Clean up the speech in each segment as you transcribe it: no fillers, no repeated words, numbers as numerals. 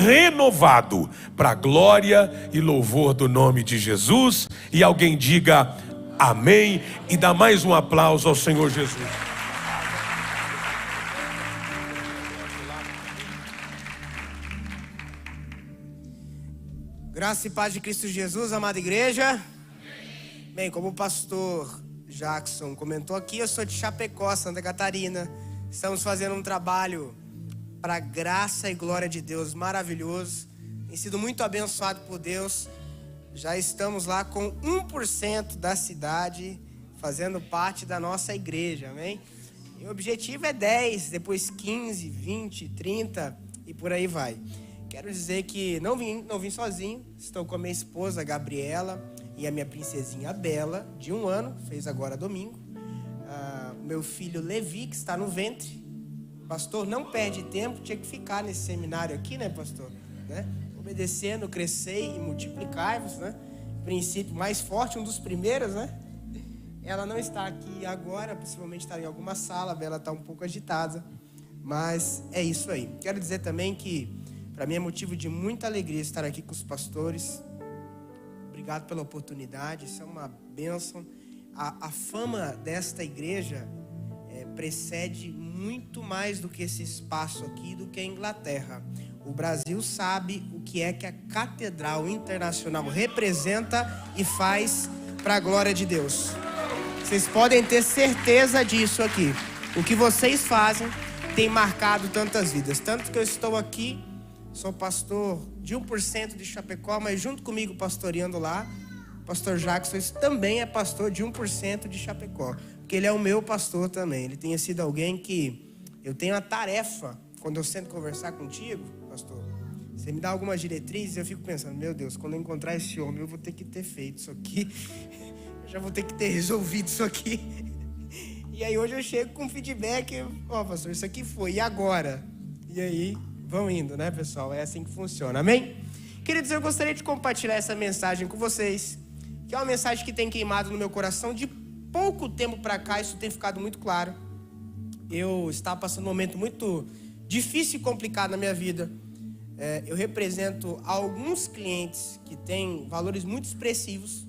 renovado, para a glória e louvor do nome de Jesus. E alguém diga amém e dá mais um aplauso ao Senhor Jesus. Graça e paz de Cristo Jesus, amada igreja. Bem, como o pastor Jackson comentou aqui, eu sou de Chapecó, Santa Catarina. Estamos fazendo um trabalho para a graça e glória de Deus maravilhoso. Tem sido muito abençoado por Deus. Já estamos lá com 1% da cidade fazendo parte da nossa igreja, amém? E o objetivo é 10, depois 15, 20, 30 e por aí vai. Quero dizer que não vim sozinho. Estou com a minha esposa, Gabriela, e a minha princesinha Bela, de 1 ano, fez agora domingo. Meu filho Levi, que está no ventre. Pastor, não perde tempo, tinha que ficar nesse seminário aqui, né, pastor? Né? Obedecendo, crescer e multiplicar-vos, né? Princípio mais forte, um dos primeiros, né? Ela não está aqui agora, possivelmente está em alguma sala, a Bela está um pouco agitada, mas é isso aí. Quero dizer também que para mim é motivo de muita alegria estar aqui com os pastores. Obrigado pela oportunidade, isso é uma bênção. A fama desta igreja precede muito mais do que esse espaço aqui, do que a Inglaterra. O Brasil sabe o que é que a Catedral Internacional representa e faz para a glória de Deus. Vocês podem ter certeza disso aqui. O que vocês fazem tem marcado tantas vidas. Tanto que eu estou aqui, sou pastor de 1% de Chapecó, mas junto comigo pastoreando lá, o pastor Jackson também é pastor de 1% de Chapecó. Porque ele é o meu pastor também. Ele tem sido alguém que eu tenho a tarefa, quando eu sento conversar contigo, pastor, você me dá algumas diretrizes e eu fico pensando, meu Deus, quando eu encontrar esse homem, eu vou ter que ter feito isso aqui. Eu já vou ter que ter resolvido isso aqui. E aí hoje eu chego com feedback, pastor, isso aqui foi, e agora? E aí, vão indo, né, pessoal? É assim que funciona, amém? Queridos, eu gostaria de compartilhar essa mensagem com vocês, que é uma mensagem que tem queimado no meu coração. De pouco tempo para cá, isso tem ficado muito claro. Eu estava passando um momento muito difícil e complicado na minha vida. Eu represento alguns clientes que têm valores muito expressivos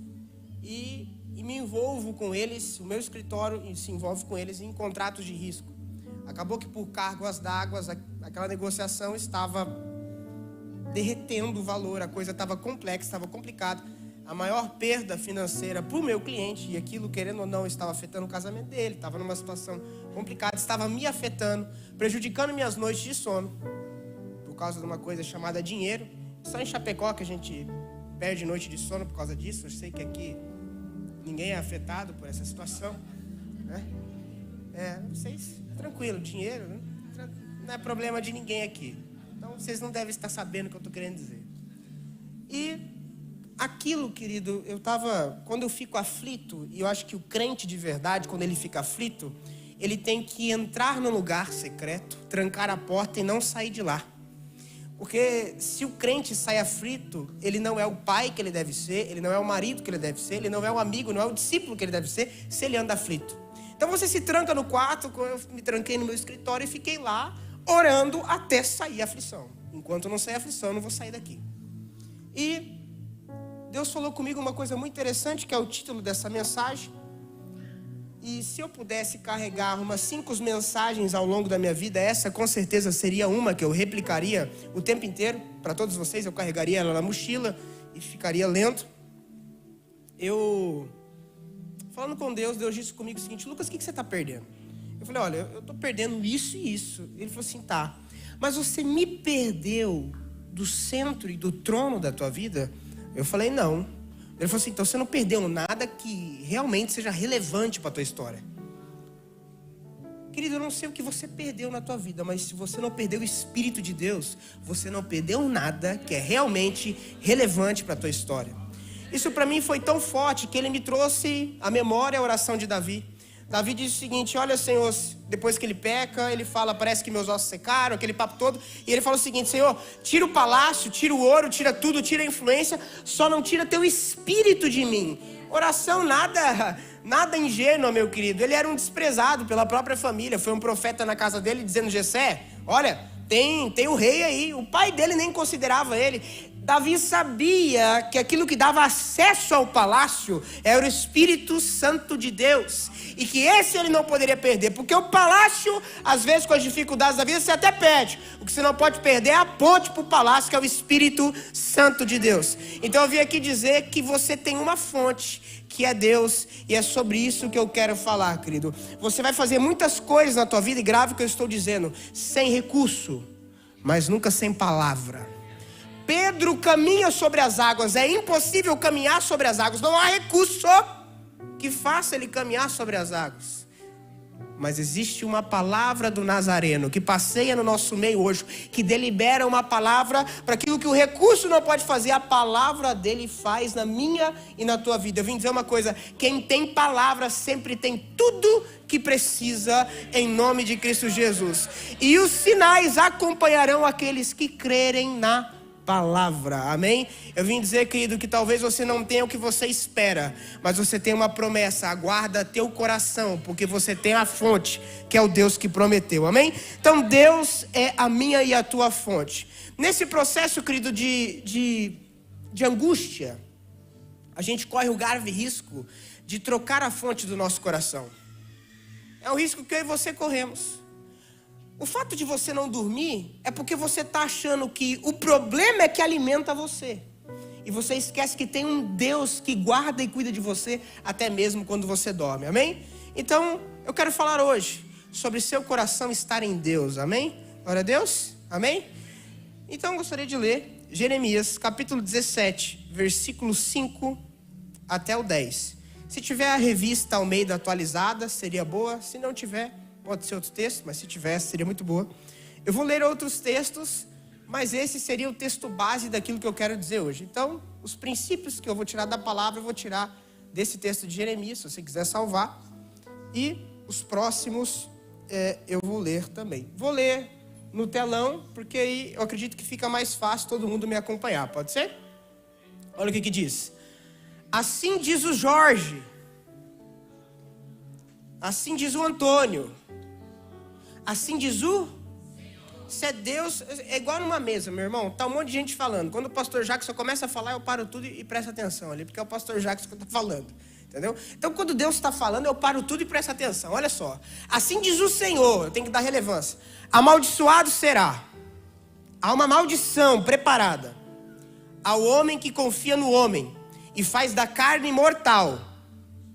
e me envolvo com eles, o meu escritório se envolve com eles em contratos de risco. Acabou que por cargas d'água, aquela negociação estava derretendo o valor, a coisa estava complexa, estava complicada. A maior perda financeira para o meu cliente, e aquilo, querendo ou não, estava afetando o casamento dele, estava numa situação complicada, estava me afetando, prejudicando minhas noites de sono, por causa de uma coisa chamada dinheiro. Só em Chapecó que a gente perde noite de sono por causa disso. Eu sei que aqui ninguém é afetado por essa situação, né? Vocês, tranquilo, dinheiro, né? Não é problema de ninguém aqui. Então vocês não devem estar sabendo o que eu estou querendo dizer. E aquilo, querido, quando eu fico aflito, e eu acho que o crente de verdade, quando ele fica aflito, ele tem que entrar no lugar secreto, trancar a porta e não sair de lá. Porque se o crente sai aflito, ele não é o pai que ele deve ser, ele não é o marido que ele deve ser, ele não é o amigo, não é o discípulo que ele deve ser, se ele anda aflito. Então você se tranca no quarto, eu me tranquei no meu escritório e fiquei lá, orando até sair a aflição. Enquanto não sair a aflição, eu não vou sair daqui. E Deus falou comigo uma coisa muito interessante, que é o título dessa mensagem. E se eu pudesse carregar umas 5 mensagens ao longo da minha vida, essa com certeza seria uma que eu replicaria o tempo inteiro. Para todos vocês, eu carregaria ela na mochila e ficaria lendo. Falando com Deus, Deus disse comigo o seguinte: Lucas, o que você está perdendo? Eu falei, olha, eu estou perdendo isso e isso. Ele falou assim, tá, mas você me perdeu do centro e do trono da tua vida? Eu falei, não. Ele falou assim, então você não perdeu nada que realmente seja relevante para a tua história. Querido, eu não sei o que você perdeu na tua vida, mas se você não perdeu o Espírito de Deus, você não perdeu nada que é realmente relevante para a tua história. Isso para mim foi tão forte que ele me trouxe à memória a oração de Davi. Davi diz o seguinte, olha, Senhor, depois que ele peca, ele fala, parece que meus ossos secaram, aquele papo todo, e ele fala o seguinte, Senhor, tira o palácio, tira o ouro, tira tudo, tira a influência, só não tira teu espírito de mim. Oração nada ingênua, meu querido. Ele era um desprezado pela própria família, foi um profeta na casa dele dizendo, Jessé, olha, Tem o rei aí. O pai dele nem considerava ele. Davi sabia que aquilo que dava acesso ao palácio era o Espírito Santo de Deus. E que esse ele não poderia perder. Porque o palácio, às vezes com as dificuldades da vida, você até perde. O que você não pode perder é a ponte para o palácio, que é o Espírito Santo de Deus. Então eu vim aqui dizer que você tem uma fonte, que é Deus. E é sobre isso que eu quero falar, querido. Você vai fazer muitas coisas na tua vida, e grave o que eu estou dizendo, sem recurso, mas nunca sem palavra. Pedro caminha sobre as águas. É impossível caminhar sobre as águas. Não há recurso que faça ele caminhar sobre as águas. Mas existe uma palavra do Nazareno que passeia no nosso meio hoje, que delibera uma palavra para aquilo que o recurso não pode fazer. A palavra dele faz na minha e na tua vida. Eu vim dizer uma coisa: quem tem palavra sempre tem tudo que precisa, em nome de Cristo Jesus. E os sinais acompanharão aqueles que crerem na palavra, amém? Eu vim dizer, querido, que talvez você não tenha o que você espera, mas você tem uma promessa. Aguarda teu coração, porque você tem a fonte, que é o Deus que prometeu, amém? Então Deus é a minha e a tua fonte. Nesse processo, querido, de angústia, a gente corre o grave risco de trocar a fonte do nosso coração. É um risco que eu e você corremos. O fato de você não dormir é porque você está achando que o problema é que alimenta você. E você esquece que tem um Deus que guarda e cuida de você até mesmo quando você dorme, amém? Então, eu quero falar hoje sobre seu coração estar em Deus, amém? Glória a Deus, amém? Então, eu gostaria de ler Jeremias, capítulo 17, versículo 5 até o 10. Se tiver a revista Almeida atualizada, seria boa. Se não tiver, pode ser outro texto, mas se tivesse, seria muito boa. Eu vou ler outros textos, mas esse seria o texto base daquilo que eu quero dizer hoje. Então, os princípios que eu vou tirar da palavra, eu vou tirar desse texto de Jeremias, se você quiser salvar. E os próximos eu vou ler também. Vou ler no telão, porque aí eu acredito que fica mais fácil todo mundo me acompanhar. Pode ser? Olha o que diz. Assim diz o Jorge. Assim diz o Antônio. Assim diz o... Se é Deus, é igual numa mesa, meu irmão. Tá um monte de gente falando. Quando o pastor Jackson começa a falar, eu paro tudo e presto atenção ali, porque é o pastor Jackson que está falando. Entendeu? Então, quando Deus está falando, eu paro tudo e presto atenção. Olha só. Assim diz o Senhor, eu tenho que dar relevância. Amaldiçoado será. Há uma maldição preparada ao homem que confia no homem e faz da carne mortal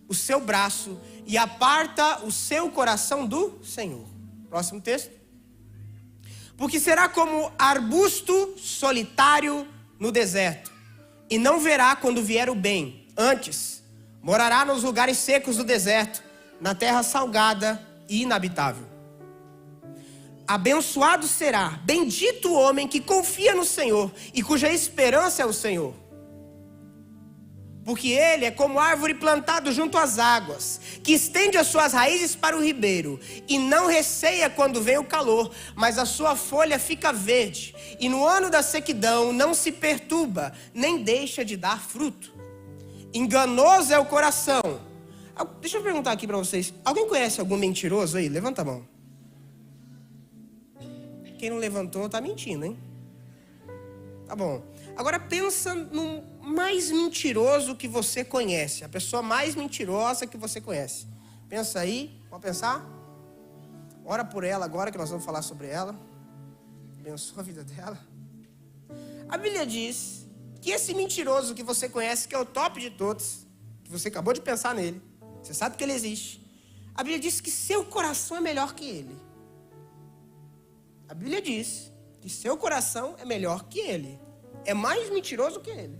o seu braço e aparta o seu coração do Senhor. Próximo texto. Porque será como arbusto solitário no deserto, e não verá quando vier o bem. Antes, morará nos lugares secos do deserto, na terra salgada e inabitável. Abençoado será, bendito o homem que confia no Senhor e cuja esperança é o Senhor. Porque ele é como árvore plantada junto às águas, que estende as suas raízes para o ribeiro, e não receia quando vem o calor, mas a sua folha fica verde, e no ano da sequidão não se perturba, nem deixa de dar fruto. Enganoso é o coração. Deixa eu perguntar aqui para vocês, alguém conhece algum mentiroso aí? Levanta a mão. Quem não levantou está mentindo, hein? Tá bom. Agora pensa no mais mentiroso que você conhece. A pessoa mais mentirosa que você conhece. Pensa aí, pode pensar? Ora por ela agora, que nós vamos falar sobre ela. Abençoa a vida dela. A Bíblia diz que esse mentiroso que você conhece, que é o top de todos, que você acabou de pensar nele, você sabe que ele existe. A Bíblia diz que seu coração é melhor que ele. A Bíblia diz que seu coração é melhor que ele. É mais mentiroso que ele.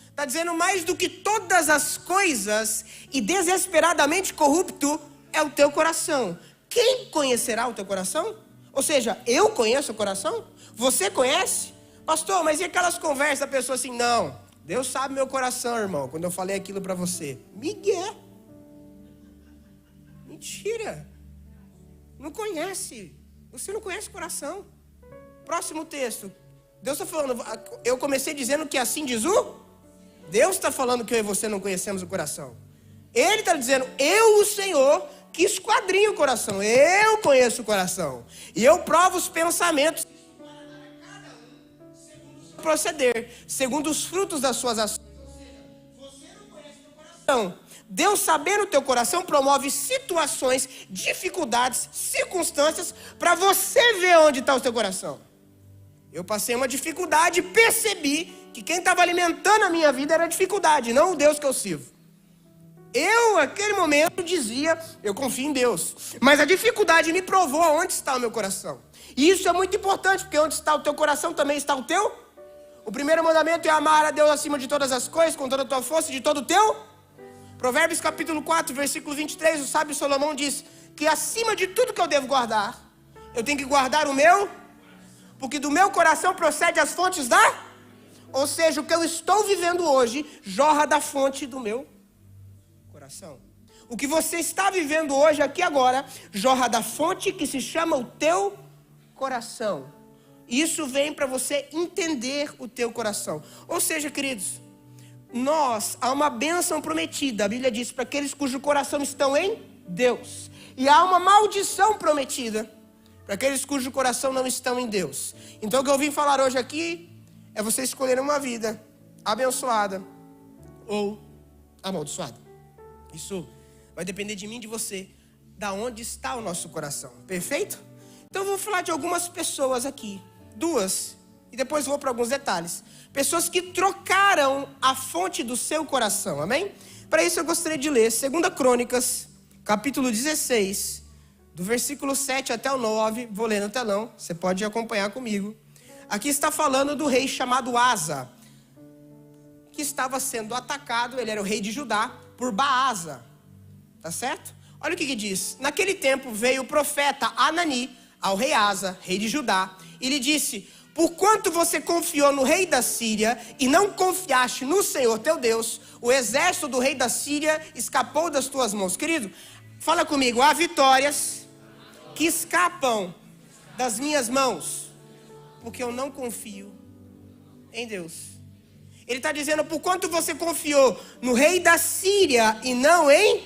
Está dizendo mais do que todas as coisas e desesperadamente corrupto é o teu coração. Quem conhecerá o teu coração? Ou seja, eu conheço o coração? Você conhece? Pastor, mas e aquelas conversas da pessoa assim? Não, Deus sabe meu coração, irmão, quando eu falei aquilo para você. Miguel. Mentira. Não conhece. Você não conhece o coração. Próximo texto. Deus está falando, eu comecei dizendo que assim diz o... Deus está falando que eu e você não conhecemos o coração. Ele está dizendo, eu, o Senhor, que esquadrinho o coração. Eu conheço o coração. E eu provo os pensamentos proceder, segundo os frutos das suas ações. Você não conhece o teu coração. Deus, sabendo o teu coração, promove situações, dificuldades, circunstâncias, para você ver onde está o teu coração. Eu passei uma dificuldade e percebi que quem estava alimentando a minha vida era a dificuldade, não o Deus que eu sirvo. Eu, naquele momento, dizia, eu confio em Deus. Mas a dificuldade me provou onde está o meu coração. E isso é muito importante, porque onde está o teu coração também está o teu. O primeiro mandamento é amar a Deus acima de todas as coisas, com toda a tua força e de todo o teu. Provérbios capítulo 4, versículo 23, o sábio Salomão diz que acima de tudo que eu devo guardar, eu tenho que guardar o meu, porque do meu coração procede as fontes da... Ou seja, o que eu estou vivendo hoje jorra da fonte do meu coração. O que você está vivendo hoje, aqui agora, jorra da fonte que se chama o teu coração. Isso vem para você entender o teu coração. Ou seja, queridos, há uma bênção prometida. A Bíblia diz para aqueles cujo coração estão em Deus. E há uma maldição prometida para aqueles cujo coração não estão em Deus. Então o que eu vim falar hoje aqui é você escolher uma vida abençoada ou amaldiçoada. Isso vai depender de mim, de você, da onde está o nosso coração. Perfeito? Então eu vou falar de algumas pessoas aqui, 2, e depois vou para alguns detalhes. Pessoas que trocaram a fonte do seu coração, amém? Para isso eu gostaria de ler 2 Crônicas, capítulo 16, do versículo 7 até o 9, vou ler no telão, você pode acompanhar comigo. Aqui está falando do rei chamado Asa, que estava sendo atacado, ele era o rei de Judá, por Baasa, tá certo? Olha o que diz. Naquele tempo veio o profeta Anani ao rei Asa, rei de Judá, e lhe disse: porquanto você confiou no rei da Síria e não confiaste no Senhor teu Deus, o exército do rei da Síria escapou das tuas mãos. Querido, fala comigo, há vitórias que escapam das minhas mãos, porque eu não confio em Deus. Ele está dizendo, porquanto você confiou no rei da Síria e não em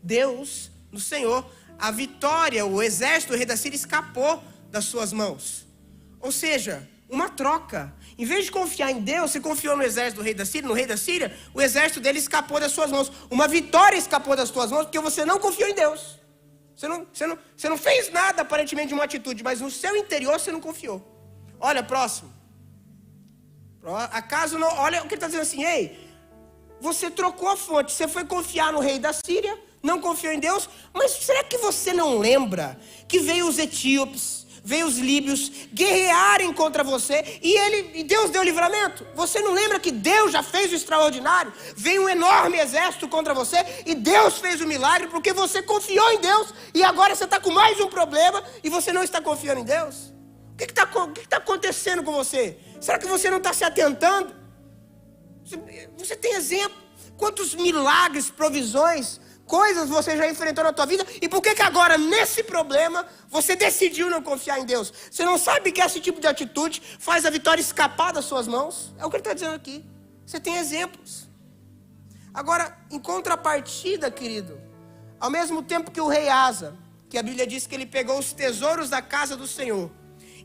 Deus, no Senhor, a vitória, o exército do rei da Síria escapou das suas mãos. Ou seja, uma troca. Em vez de confiar em Deus, você confiou no exército do rei da Síria, no rei da Síria, o exército dele escapou das suas mãos. Uma vitória escapou das suas mãos porque você não confiou em Deus. Você não fez nada aparentemente de uma atitude, mas no seu interior você não confiou. Olha, próximo. Acaso não, olha o que ele está dizendo assim, ei, você trocou a fonte, você foi confiar no rei da Síria, não confiou em Deus, mas será que você não lembra que veio os etíopes, veio os líbios guerrearem contra você e Deus deu livramento? Você não lembra que Deus já fez o extraordinário? Veio um enorme exército contra você e Deus fez o milagre porque você confiou em Deus e agora você está com mais um problema e você não está confiando em Deus? O que está acontecendo com você? Será que você não está se atentando? Você tem exemplo? Quantos milagres, provisões, coisas você já enfrentou na tua vida? E por que agora, nesse problema, você decidiu não confiar em Deus? Você não sabe que esse tipo de atitude faz a vitória escapar das suas mãos? É o que ele está dizendo aqui. Você tem exemplos. Agora, em contrapartida, querido, ao mesmo tempo que o rei Asa, que a Bíblia diz que ele pegou os tesouros da casa do Senhor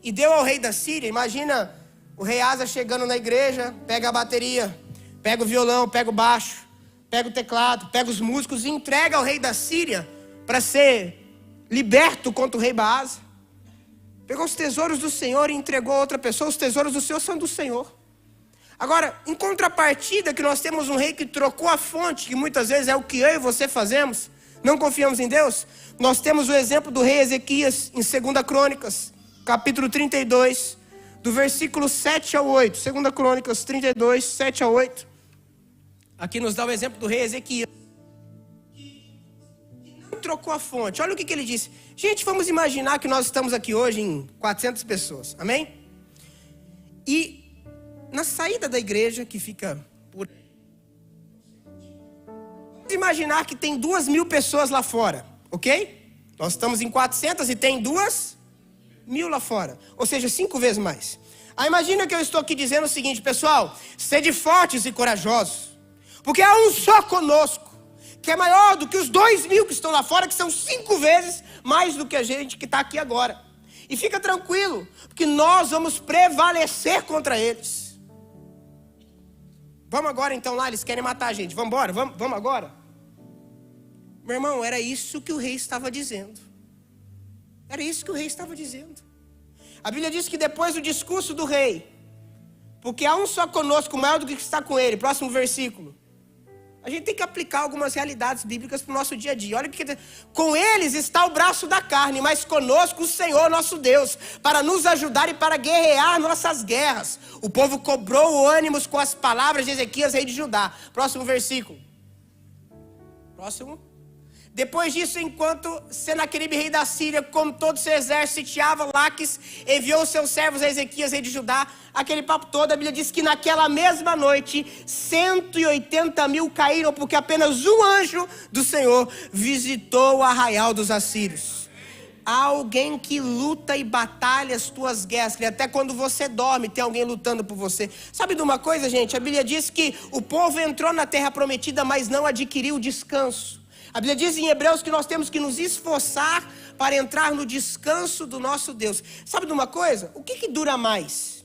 e deu ao rei da Síria, imagina o rei Asa chegando na igreja, pega a bateria, pega o violão, pega o baixo, pega o teclado, pega os músicos e entrega ao rei da Síria para ser liberto contra o rei Baasa. Pegou os tesouros do Senhor e entregou a outra pessoa. Os tesouros do Senhor são do Senhor. Agora, em contrapartida, que nós temos um rei que trocou a fonte, que muitas vezes é o que eu e você fazemos, não confiamos em Deus. Nós temos o exemplo do rei Ezequias em 2 Crônicas, capítulo 32, do versículo 7 ao 8. 2 Crônicas 32, 7 a 8. Aqui nos dá o exemplo do rei Ezequias, que não trocou a fonte. Olha o que ele disse. Gente, vamos imaginar que nós estamos aqui hoje em 400 pessoas, amém? E na saída da igreja, que fica por... Vamos imaginar que tem 2.000 pessoas lá fora, ok? Nós estamos em 400 e tem 2.000 lá fora, ou seja, 5 vezes mais. Aí imagina que eu estou aqui dizendo o seguinte, pessoal, sede fortes e corajosos, porque há um só conosco, que é maior do que os 2.000 que estão lá fora, que são 5 vezes mais do que a gente que está aqui agora. E fica tranquilo, porque nós vamos prevalecer contra eles. Vamos agora então lá, eles querem matar a gente. Vamos embora, vamos agora. Meu irmão, era isso que o rei estava dizendo. Era isso que o rei estava dizendo. A Bíblia diz que depois do discurso do rei, porque há um só conosco, maior do que está com ele, próximo versículo. A gente tem que aplicar algumas realidades bíblicas para o nosso dia a dia. Olha o que diz: com eles está o braço da carne, mas conosco o Senhor nosso Deus, para nos ajudar e para guerrear nossas guerras. O povo cobrou ânimos com as palavras de Ezequias, rei de Judá. Próximo versículo. Próximo. Depois disso, enquanto Senaqueribe, rei da Síria, com todo o seu exército, sitiava Laques, enviou seus servos a Ezequias, rei de Judá. Aquele papo todo, a Bíblia diz que naquela mesma noite, 180 mil caíram, porque apenas um anjo do Senhor visitou o arraial dos assírios. Há alguém que luta e batalha as tuas guerras, que até quando você dorme tem alguém lutando por você. Sabe de uma coisa, gente? A Bíblia diz que o povo entrou na terra prometida, mas não adquiriu o descanso. A Bíblia diz em Hebreus que nós temos que nos esforçar para entrar no descanso do nosso Deus. Sabe de uma coisa? O que dura mais?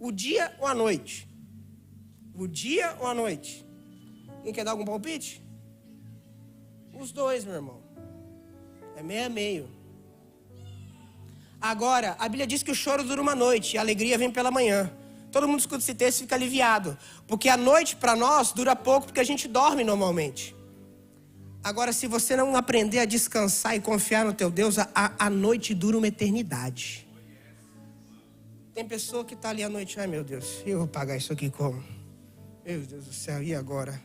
O dia ou a noite? O dia ou a noite? Quem quer dar algum palpite? Os dois, meu irmão. É meio a meio. Agora, a Bíblia diz que o choro dura uma noite e a alegria vem pela manhã. Todo mundo escuta esse texto e fica aliviado. Porque a noite para nós dura pouco porque a gente dorme normalmente. Agora, se você não aprender a descansar e confiar no teu Deus, a noite dura uma eternidade. Tem pessoa que está ali à noite, ai meu Deus, eu vou pagar isso aqui como? Meu Deus do céu, e agora?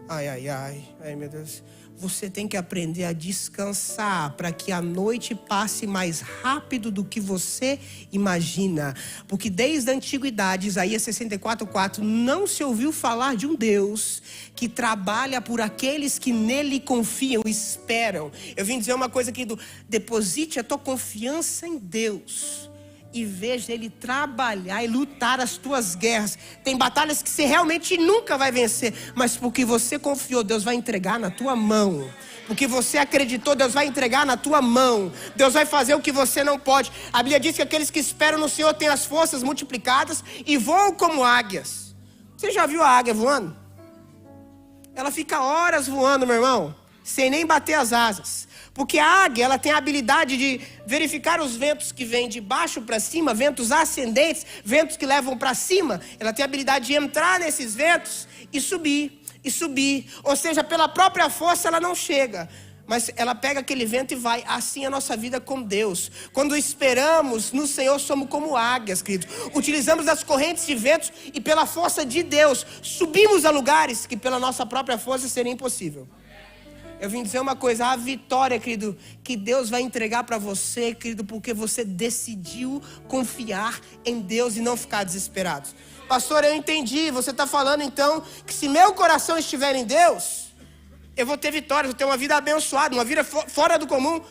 Ai meu Deus. Você tem que aprender a descansar para que a noite passe mais rápido do que você imagina. Porque desde a antiguidade, Isaías 64:4, não se ouviu falar de um Deus que trabalha por aqueles que nele confiam, esperam. Eu vim dizer uma coisa aqui deposite a tua confiança em Deus e veja Ele trabalhar e lutar as tuas guerras. Tem batalhas que você realmente nunca vai vencer, mas porque você confiou, Deus vai entregar na tua mão. Porque você acreditou, Deus vai entregar na tua mão. Deus vai fazer o que você não pode. A Bíblia diz que aqueles que esperam no Senhor têm as forças multiplicadas e voam como águias. Você já viu a águia voando? Ela fica horas voando, meu irmão, sem nem bater as asas. Porque a águia, ela tem a habilidade de verificar os ventos que vêm de baixo para cima, ventos ascendentes, ventos que levam para cima. Ela tem a habilidade de entrar nesses ventos e subir, e subir. Ou seja, pela própria força ela não chega, mas ela pega aquele vento e vai. Assim é a nossa vida com Deus. Quando esperamos no Senhor, somos como águias, queridos. Utilizamos as correntes de ventos e pela força de Deus, subimos a lugares que pela nossa própria força seria impossível. Eu vim dizer uma coisa, a vitória, querido, que Deus vai entregar para você, querido, porque você decidiu confiar em Deus e não ficar desesperado. Pastor, eu entendi, você está falando então que se meu coração estiver em Deus, eu vou ter vitória, vou ter uma vida abençoada, uma vida fora do comum.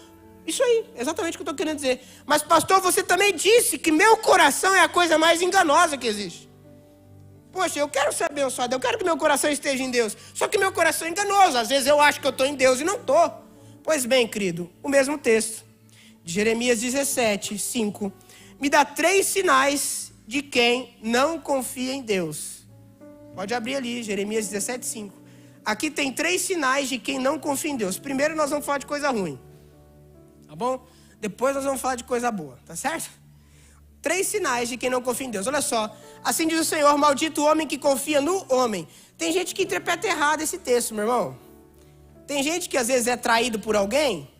Isso aí, exatamente o que eu estou querendo dizer. Mas pastor, você também disse que meu coração é a coisa mais enganosa que existe. Poxa, eu quero ser abençoado, eu quero que meu coração esteja em Deus. Só que meu coração é enganoso. Às vezes eu acho que eu estou em Deus e não estou. Pois bem, querido, o mesmo texto. De Jeremias 17:5. Me dá 3 sinais de quem não confia em Deus. Pode abrir ali, Jeremias 17:5. Aqui tem 3 sinais de quem não confia em Deus. Primeiro nós vamos falar de coisa ruim. Tá bom? Depois nós vamos falar de coisa boa. Tá certo? 3 sinais de quem não confia em Deus. Olha só. Assim diz o Senhor, maldito o homem que confia no homem. Tem gente que interpreta errado esse texto, meu irmão. Tem gente que às vezes é traído por alguém,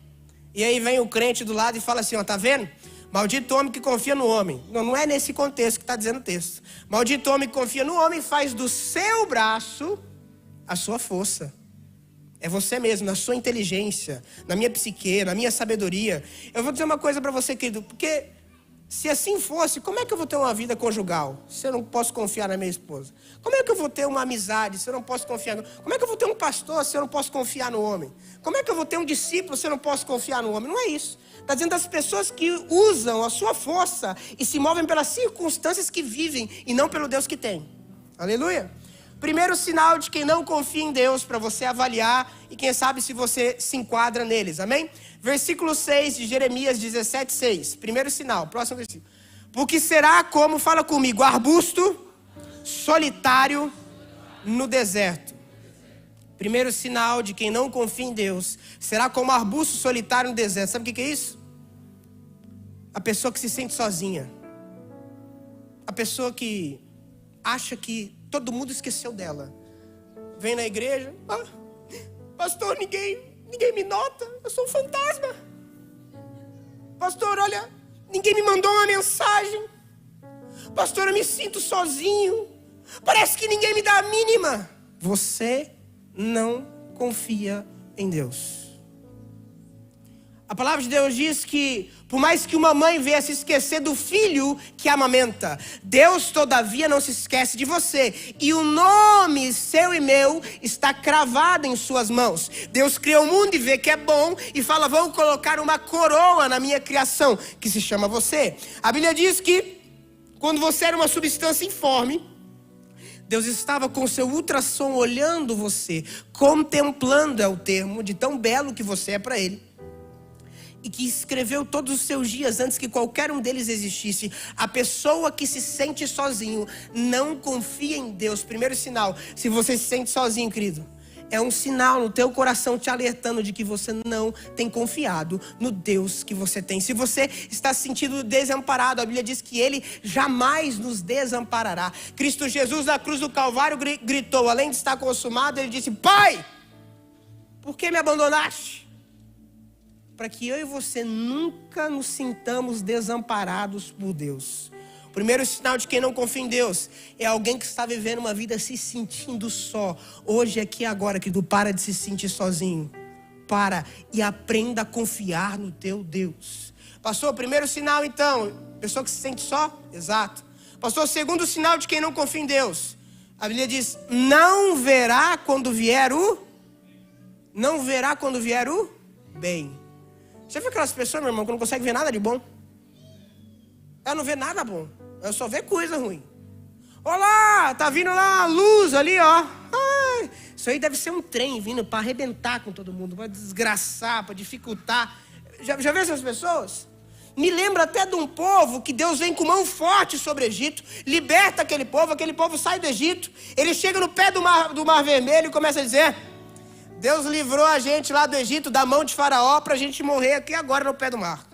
e aí vem o crente do lado e fala assim, ó, tá vendo? Maldito o homem que confia no homem. Não é nesse contexto que está dizendo o texto. Maldito o homem que confia no homem faz do seu braço a sua força. É você mesmo, na sua inteligência, na minha psique, na minha sabedoria. Eu vou dizer uma coisa para você, querido, porque se assim fosse, como é que eu vou ter uma vida conjugal se eu não posso confiar na minha esposa? Como é que eu vou ter uma amizade se eu não posso confiar no... Como é que eu vou ter um pastor se eu não posso confiar no homem? Como é que eu vou ter um discípulo se eu não posso confiar no homem? Não é isso. Está dizendo das pessoas que usam a sua força e se movem pelas circunstâncias que vivem e não pelo Deus que tem. Aleluia. Primeiro sinal de quem não confia em Deus, para você avaliar e quem sabe se você se enquadra neles, amém? Versículo 6 de Jeremias 17:6. Primeiro sinal, próximo versículo. Porque será como, fala comigo, arbusto solitário no deserto. Primeiro sinal de quem não confia em Deus será como arbusto solitário no deserto. Sabe o que é isso? A pessoa que se sente sozinha. A pessoa que acha que todo mundo esqueceu dela. Vem na igreja, pastor, ninguém me nota, eu sou um fantasma. Pastor, olha, ninguém me mandou uma mensagem. Pastor, eu me sinto sozinho. Parece que ninguém me dá a mínima. Você não confia em Deus. A palavra de Deus diz que, por mais que uma mãe venha se esquecer do filho que amamenta, Deus todavia não se esquece de você. E o nome seu e meu está cravado em suas mãos. Deus criou o mundo e vê que é bom e fala, vou colocar uma coroa na minha criação, que se chama você. A Bíblia diz que, quando você era uma substância informe, Deus estava com seu ultrassom olhando você, contemplando é o termo, de tão belo que você é para Ele. E que escreveu todos os seus dias antes que qualquer um deles existisse. A pessoa que se sente sozinho não confia em Deus. Primeiro sinal, se você se sente sozinho, querido, é um sinal no teu coração te alertando de que você não tem confiado no Deus que você tem. Se você está se sentindo desamparado, a Bíblia diz que Ele jamais nos desamparará. Cristo Jesus na cruz do Calvário gritou, além de estar consumado, Ele disse, Pai, por que me abandonaste? Para que eu e você nunca nos sintamos desamparados por Deus. O primeiro sinal de quem não confia em Deus é alguém que está vivendo uma vida se sentindo só. Hoje, aqui e agora, querido, para de se sentir sozinho. Para e aprenda a confiar no teu Deus. Pastor, primeiro sinal então, pessoa que se sente só? Exato. Pastor, segundo sinal de quem não confia em Deus. A Bíblia diz, não verá quando vier o bem. Já viu aquelas pessoas, meu irmão, que não conseguem ver nada de bom? Ela não vê nada bom. Ela só vê coisa ruim. Olá, tá vindo lá a luz ali, ó. Ai, isso aí deve ser um trem vindo para arrebentar com todo mundo, para desgraçar, para dificultar. Já viu essas pessoas? Me lembra até de um povo que Deus vem com mão forte sobre o Egito, liberta aquele povo sai do Egito, ele chega no pé do mar Vermelho e começa a dizer... Deus livrou a gente lá do Egito, da mão de Faraó, para a gente morrer aqui agora no pé do mar.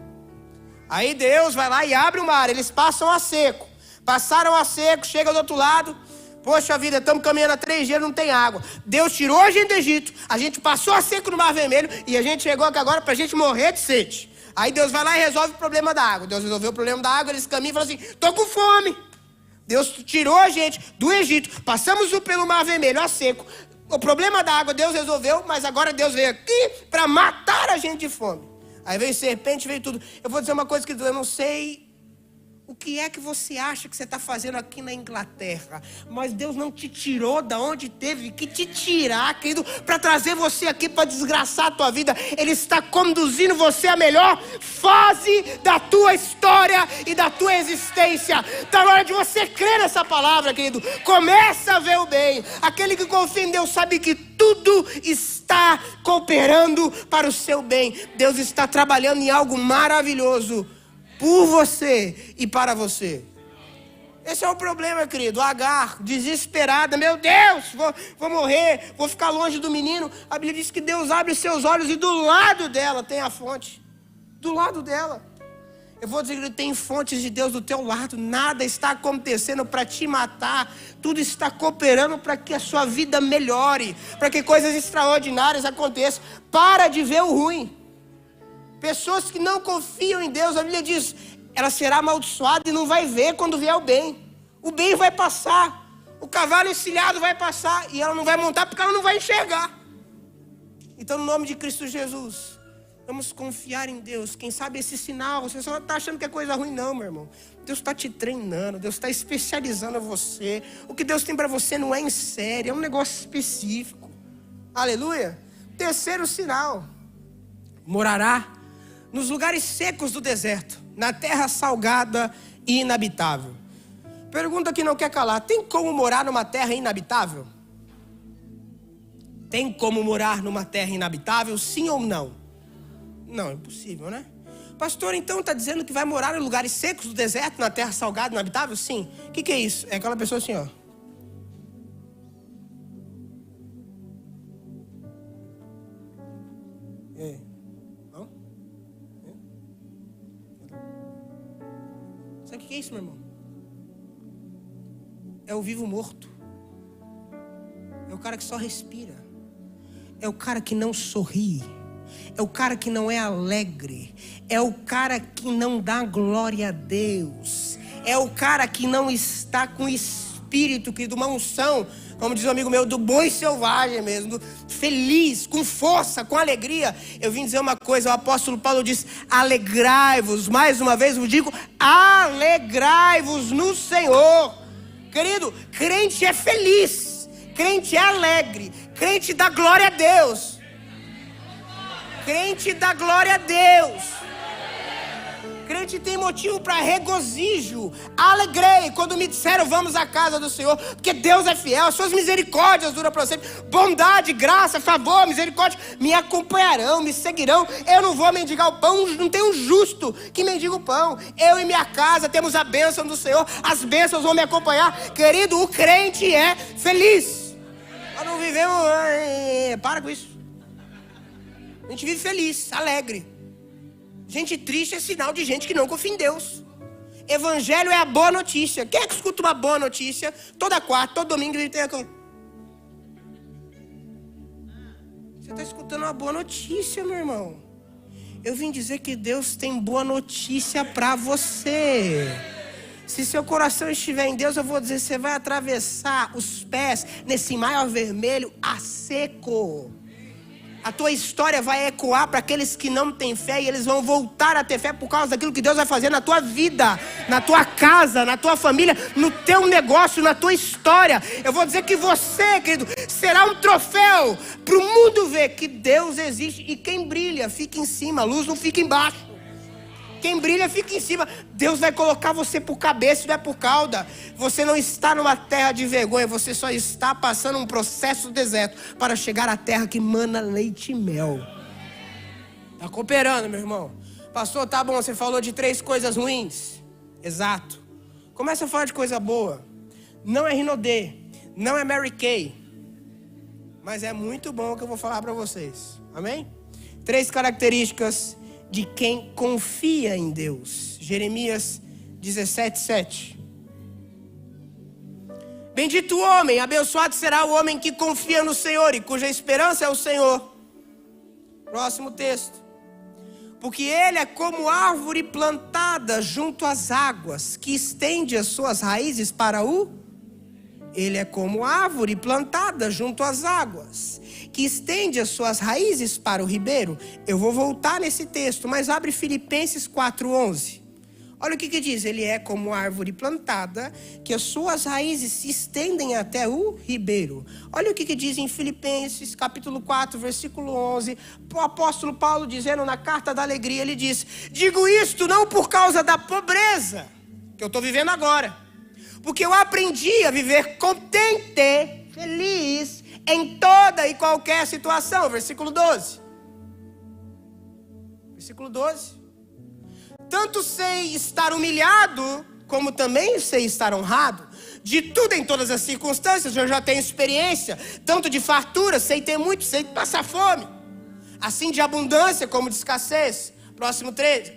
Aí Deus vai lá e abre o mar, eles passam a seco. Passaram a seco, chega do outro lado. Poxa vida, estamos caminhando há 3 dias, não tem água. Deus tirou a gente do Egito, a gente passou a seco no Mar Vermelho e a gente chegou aqui agora para a gente morrer de sede. Aí Deus vai lá e resolve o problema da água. Deus resolveu o problema da água, eles caminham e falam assim, estou com fome. Deus tirou a gente do Egito, passamos pelo Mar Vermelho a seco. O problema da água Deus resolveu, mas agora Deus veio aqui para matar a gente de fome. Aí veio serpente, veio tudo. Eu vou dizer uma coisa que eu não sei o que é que você acha que você está fazendo aqui na Inglaterra. Mas Deus não te tirou da onde teve que te tirar, querido, para trazer você aqui para desgraçar a tua vida. Ele está conduzindo você à melhor fase da tua história e da tua existência. Está na hora de você crer nessa palavra, querido. Começa a ver o bem. Aquele que confia em Deus sabe que tudo está cooperando para o seu bem. Deus está trabalhando em algo maravilhoso por você e para você. Esse é o problema, querido. Agar, desesperada, meu Deus, vou morrer, vou ficar longe do menino. A Bíblia diz que Deus abre os seus olhos e do lado dela tem a fonte. Do lado dela. Eu vou dizer que tem fontes de Deus do teu lado. Nada está acontecendo para te matar. Tudo está cooperando para que a sua vida melhore, para que coisas extraordinárias aconteçam. Para de ver o ruim. Pessoas que não confiam em Deus, a Bíblia diz, ela será amaldiçoada e não vai ver quando vier o bem. O bem vai passar, o cavalo encilhado vai passar e ela não vai montar porque ela não vai enxergar. Então, no nome de Cristo Jesus, vamos confiar em Deus. Quem sabe esse sinal, você só está achando que é coisa ruim, não, meu irmão. Deus está te treinando, Deus está especializando você. O que Deus tem para você não é em série, é um negócio específico. Aleluia. Terceiro sinal, morará nos lugares secos do deserto, na terra salgada e inabitável. Pergunta que não quer calar, tem como morar numa terra inabitável? Tem como morar numa terra inabitável, sim ou não? Não, é impossível, né? Pastor, então está dizendo que vai morar em lugares secos do deserto, na terra salgada e inabitável? Sim. O que é isso? É aquela pessoa assim, ó. Não? Sabe o que é isso, meu irmão? É o vivo morto. É o cara que só respira. É o cara que não sorri. É o cara que não é alegre. É o cara que não dá glória a Deus. É o cara que não está com espírito, querido, uma unção, como diz um amigo meu, do boi selvagem mesmo, feliz, com força, com alegria. Eu vim dizer uma coisa, o apóstolo Paulo diz: alegrai-vos, mais uma vez eu digo, alegrai-vos no Senhor. Querido, crente é feliz, crente é alegre, crente dá glória a Deus. Crente dá glória a Deus. Crente tem motivo para regozijo. Alegrei quando me disseram vamos à casa do Senhor, porque Deus é fiel, as suas misericórdias duram para sempre. Bondade, graça, favor, misericórdia me acompanharão, me seguirão. Eu não vou mendigar o pão, não tem um justo que mendiga o pão. Eu e minha casa temos a bênção do Senhor, as bênçãos vão me acompanhar. Querido, o crente é feliz. Nós não vivemos... Para com isso. A gente vive feliz, alegre. Gente triste é sinal de gente que não confia em Deus. Evangelho é a boa notícia. Quem é que escuta uma boa notícia? Toda quarta, todo domingo ele tem aqui. Você está escutando uma boa notícia, meu irmão. Eu vim dizer que Deus tem boa notícia para você. Se seu coração estiver em Deus, eu vou dizer, você vai atravessar os pés nesse mar vermelho a seco. A tua história vai ecoar para aqueles que não têm fé, e eles vão voltar a ter fé por causa daquilo que Deus vai fazer na tua vida, na tua casa, na tua família, no teu negócio, na tua história. Eu vou dizer que você, querido, será um troféu para o mundo ver que Deus existe. E quem brilha fica em cima, a luz não fica embaixo. Quem brilha fica em cima. Deus vai colocar você por cabeça, não é por cauda. Você não está numa terra de vergonha. Você só está passando um processo do deserto para chegar à terra que mana leite e mel. Está cooperando, meu irmão. Pastor, tá bom, você falou de 3 coisas ruins. Exato. Começa a falar de coisa boa. Não é Rinodê, não é Mary Kay, mas é muito bom o que eu vou falar para vocês. Amém? 3 características de quem confia em Deus. Jeremias 17:7. Bendito o homem, abençoado será o homem que confia no Senhor e cuja esperança é o Senhor. Próximo texto. Porque ele é como árvore plantada junto às águas, que estende as suas raízes para o... Ele é como árvore plantada junto às águas, que estende as suas raízes para o ribeiro. Eu vou voltar nesse texto, mas abre Filipenses 4:11. Olha o que diz. Ele é como árvore plantada, que as suas raízes se estendem até o ribeiro. Olha o que diz em Filipenses capítulo 4, versículo 11. O apóstolo Paulo dizendo na carta da alegria, ele diz: digo isto não por causa da pobreza que eu estou vivendo agora, porque eu aprendi a viver contente, feliz, em toda e qualquer situação. Versículo 12. Versículo 12. Tanto sei estar humilhado, como também sei estar honrado. De tudo em todas as circunstâncias eu já tenho experiência. Tanto de fartura, sei ter muito, sei passar fome. Assim de abundância como de escassez. Próximo 13.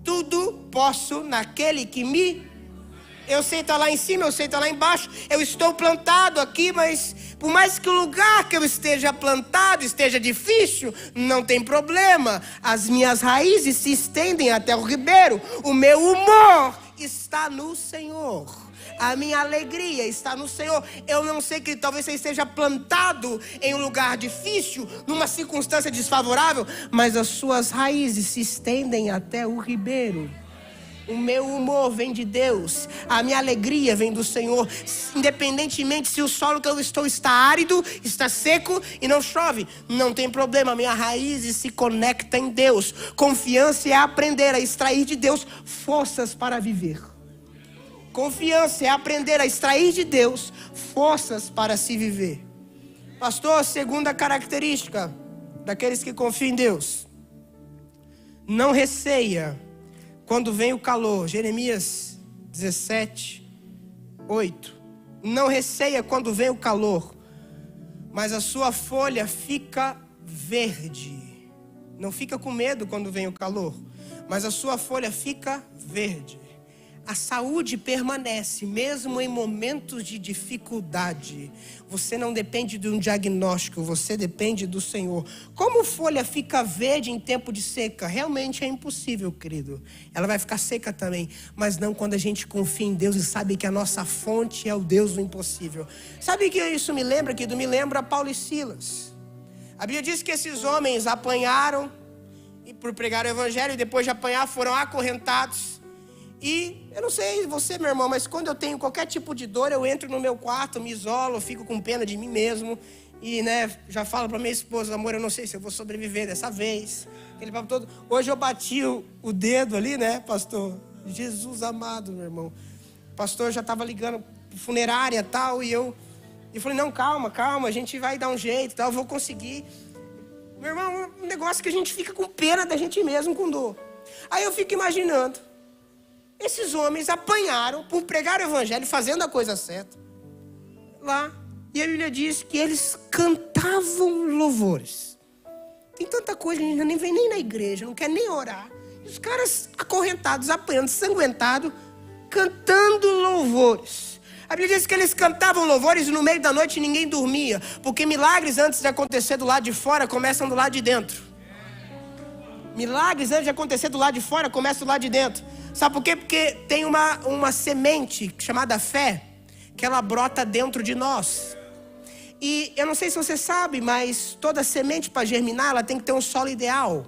Tudo posso naquele que me... Eu sei estar lá em cima, eu sei estar lá embaixo. Eu estou plantado aqui, mas por mais que o lugar que eu esteja plantado esteja difícil, não tem problema. As minhas raízes se estendem até o ribeiro. O meu humor está no Senhor. A minha alegria está no Senhor. Eu não sei que talvez você esteja plantado em um lugar difícil, numa circunstância desfavorável, mas as suas raízes se estendem até o ribeiro. O meu humor vem de Deus, a minha alegria vem do Senhor, independentemente se o solo que eu estou está árido, está seco e não chove, não tem problema, minha raiz se conecta em Deus. Confiança é aprender a extrair de Deus forças para viver. Confiança é aprender a extrair de Deus forças para se viver. Pastor, segunda característica daqueles que confiam em Deus: não receia quando vem o calor. Jeremias 17:8. Não receia quando vem o calor, mas a sua folha fica verde. Não fica com medo quando vem o calor, mas a sua folha fica verde. A saúde permanece, mesmo em momentos de dificuldade. Você não depende de um diagnóstico, você depende do Senhor. Como folha fica verde em tempo de seca? Realmente é impossível, querido. Ela vai ficar seca também, mas não quando a gente confia em Deus e sabe que a nossa fonte é o Deus do impossível. Sabe o que isso me lembra, querido? Me lembra Paulo e Silas. A Bíblia diz que esses homens apanharam e por pregar o evangelho, e depois de apanhar foram acorrentados. E eu não sei você, meu irmão, mas quando eu tenho qualquer tipo de dor, eu entro no meu quarto, me isolo, fico com pena de mim mesmo. E já falo para minha esposa, amor, eu não sei se eu vou sobreviver dessa vez. Aquele papo todo. Hoje eu bati o dedo ali, né, pastor? Jesus amado, meu irmão. O pastor já estava ligando para funerária e tal, e eu falei, não, calma, a gente vai dar um jeito, tal, eu vou conseguir. Meu irmão, um negócio que a gente fica com pena da gente mesmo, com dor. Aí eu fico imaginando, esses homens apanharam por pregar o evangelho, fazendo a coisa certa, lá. E a Bíblia diz que eles cantavam louvores. Tem tanta coisa, a gente nem vem nem na igreja, não quer nem orar. E os caras acorrentados, apanhando, sanguentados, cantando louvores. A Bíblia diz que eles cantavam louvores e no meio da noite ninguém dormia. Porque milagres antes de acontecer do lado de fora, começam do lado de dentro. Milagres antes de acontecer do lado de fora, começam do lado de dentro. Sabe por quê? Porque tem uma semente chamada fé, que ela brota dentro de nós. E eu não sei se você sabe, mas toda semente para germinar, ela tem que ter um solo ideal.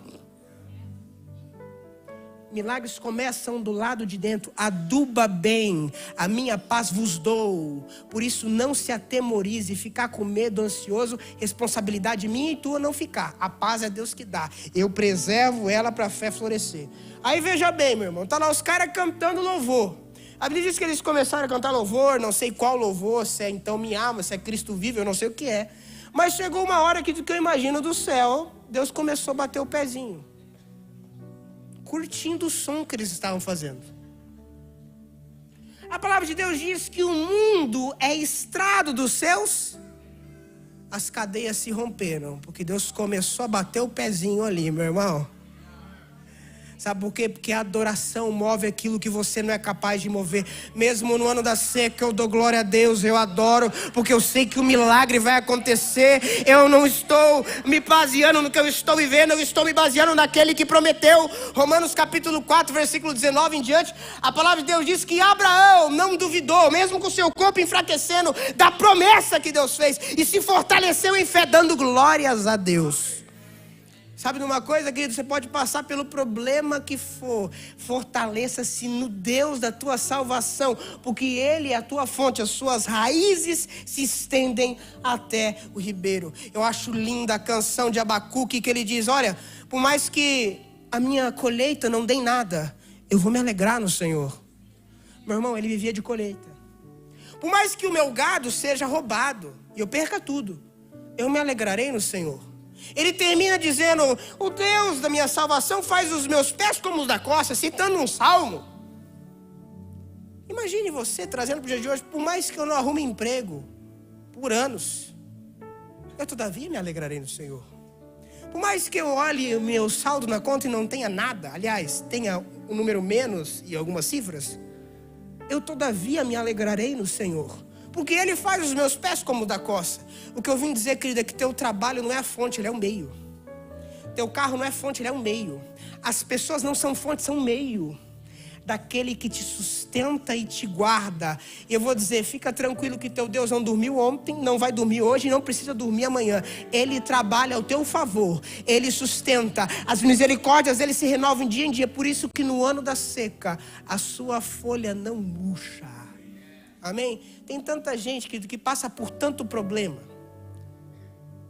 Milagres começam do lado de dentro. Aduba bem, a minha paz vos dou. Por isso não se atemorize, ficar com medo, ansioso, responsabilidade minha e tua não ficar. A paz é Deus que dá. Eu preservo ela para a fé florescer. Aí veja bem, meu irmão, tá lá os caras cantando louvor. A Bíblia diz que eles começaram a cantar louvor, não sei qual louvor, se é então me ama, se é Cristo vive, eu não sei o que é. Mas chegou uma hora que eu imagino do céu, Deus começou a bater o pezinho, curtindo o som que eles estavam fazendo. A palavra de Deus diz que o mundo é estrado dos seus. As cadeias se romperam, porque Deus começou a bater o pezinho ali, meu irmão. Sabe por quê? Porque a adoração move aquilo que você não é capaz de mover. Mesmo no ano da seca, eu dou glória a Deus, eu adoro, porque eu sei que o milagre vai acontecer. Eu não estou me baseando no que eu estou vivendo, eu estou me baseando naquele que prometeu. Romanos capítulo 4, versículo 19 em diante, a palavra de Deus diz que Abraão não duvidou, mesmo com o seu corpo enfraquecendo, da promessa que Deus fez, e se fortaleceu em fé, dando glórias a Deus. Sabe de uma coisa, querido? Você pode passar pelo problema que for. Fortaleça-se no Deus da tua salvação, porque Ele é a tua fonte, as suas raízes se estendem até o ribeiro. Eu acho linda a canção de Abacuque, que ele diz, olha, por mais que a minha colheita não dê nada, eu vou me alegrar no Senhor. Meu irmão, ele vivia de colheita. Por mais que o meu gado seja roubado e eu perca tudo, eu me alegrarei no Senhor. Ele termina dizendo, o Deus da minha salvação faz os meus pés como os da costa, citando um salmo. Imagine você trazendo para o dia de hoje, por mais que eu não arrume emprego por anos, eu todavia me alegrarei no Senhor. Por mais que eu olhe o meu saldo na conta e não tenha nada, aliás, tenha um número menos e algumas cifras, eu todavia me alegrarei no Senhor. Porque Ele faz os meus pés como o da costa. O que eu vim dizer, querida, é que teu trabalho não é a fonte, ele é o meio. Teu carro não é fonte, ele é o meio. As pessoas não são fonte, são meio. Daquele que te sustenta e te guarda. E eu vou dizer, fica tranquilo que teu Deus não dormiu ontem, não vai dormir hoje e não precisa dormir amanhã. Ele trabalha ao teu favor, Ele sustenta. As misericórdias dele se renovam de dia em dia. Por isso que no ano da seca, a sua folha não murcha. Amém? Tem tanta gente que passa por tanto problema,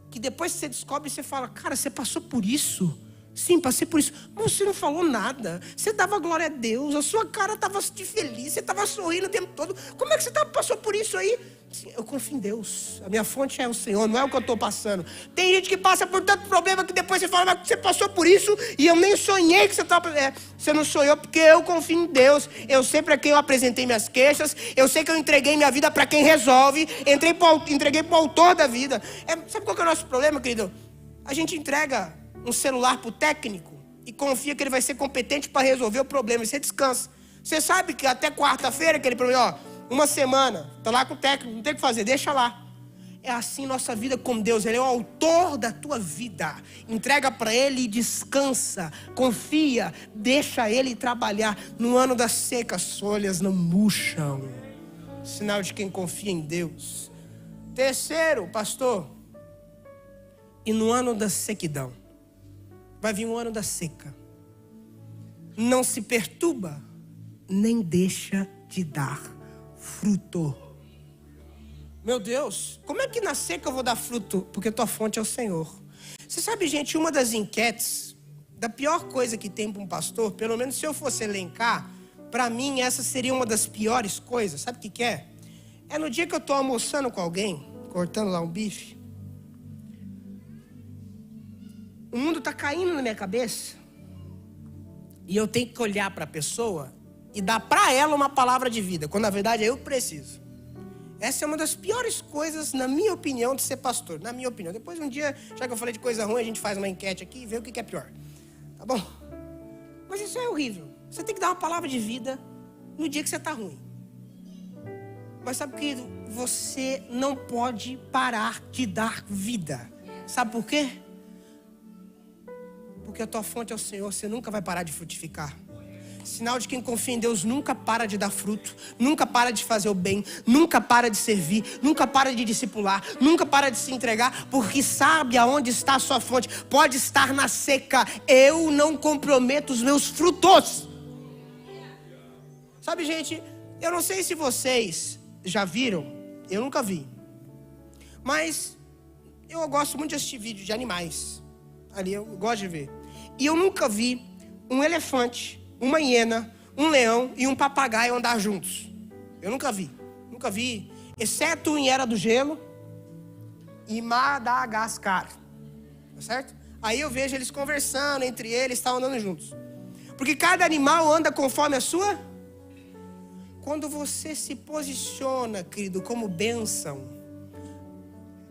que depois você descobre e você fala, cara, você passou por isso? Sim, passei por isso. Mas você não falou nada. Você dava glória a Deus, a sua cara estava de feliz, você estava sorrindo o tempo todo. Como é que você passou por isso aí? Sim, eu confio em Deus. A minha fonte é o Senhor, não é o que eu estou passando. Tem gente que passa por tanto problema que depois você fala, mas você passou por isso e eu nem sonhei que você estava... Você não sonhou porque eu confio em Deus. Eu sei para quem eu apresentei minhas queixas. Eu sei que eu entreguei minha vida para quem resolve. Entreguei para o autor da vida. Sabe qual que é o nosso problema, querido? A gente entrega um celular para o técnico e confia que ele vai ser competente para resolver o problema. E você descansa. Você sabe que até quarta-feira aquele problema, uma semana, está lá com o técnico, não tem o que fazer, deixa lá. É assim nossa vida com Deus. Ele é o autor da tua vida. Entrega para Ele e descansa. Confia. Deixa Ele trabalhar. No ano da seca, as folhas não murcham. Sinal de quem confia em Deus. Terceiro, pastor. E no ano da sequidão. Vai vir um ano da seca. Não se perturba, nem deixa de dar fruto. Meu Deus, como é que na seca eu vou dar fruto? Porque tua fonte é o Senhor. Você sabe, gente, uma das enquetes, da pior coisa que tem para um pastor, pelo menos se eu fosse elencar, para mim essa seria uma das piores coisas. Sabe o que é? É no dia que eu estou almoçando com alguém, cortando lá um bife. O mundo está caindo na minha cabeça. E eu tenho que olhar para a pessoa e dar para ela uma palavra de vida, quando na verdade é eu que preciso. Essa é uma das piores coisas, na minha opinião, de ser pastor. Na minha opinião. Depois um dia, já que eu falei de coisa ruim, a gente faz uma enquete aqui e vê o que é pior. Tá bom? Mas isso é horrível. Você tem que dar uma palavra de vida no dia que você está ruim. Mas sabe, querido, você não pode parar de dar vida. Sabe por quê? Porque a tua fonte é o Senhor, você nunca vai parar de frutificar. Sinal de quem confia em Deus nunca para de dar fruto, nunca para de fazer o bem, nunca para de servir, nunca para de discipular, nunca para de se entregar, porque sabe aonde está a sua fonte. Pode estar na seca, eu não comprometo os meus frutos. Sabe, gente, eu não sei se vocês já viram, eu nunca vi, mas eu gosto muito de assistir vídeo de animais, ali eu gosto de ver, e eu nunca vi um elefante, uma hiena, um leão e um papagaio andar juntos. Eu nunca vi, exceto em Era do Gelo e Madagascar, tá certo? Aí eu vejo eles conversando entre eles, estão andando juntos. Porque cada animal anda conforme a sua. Quando você se posiciona, querido, como bênção,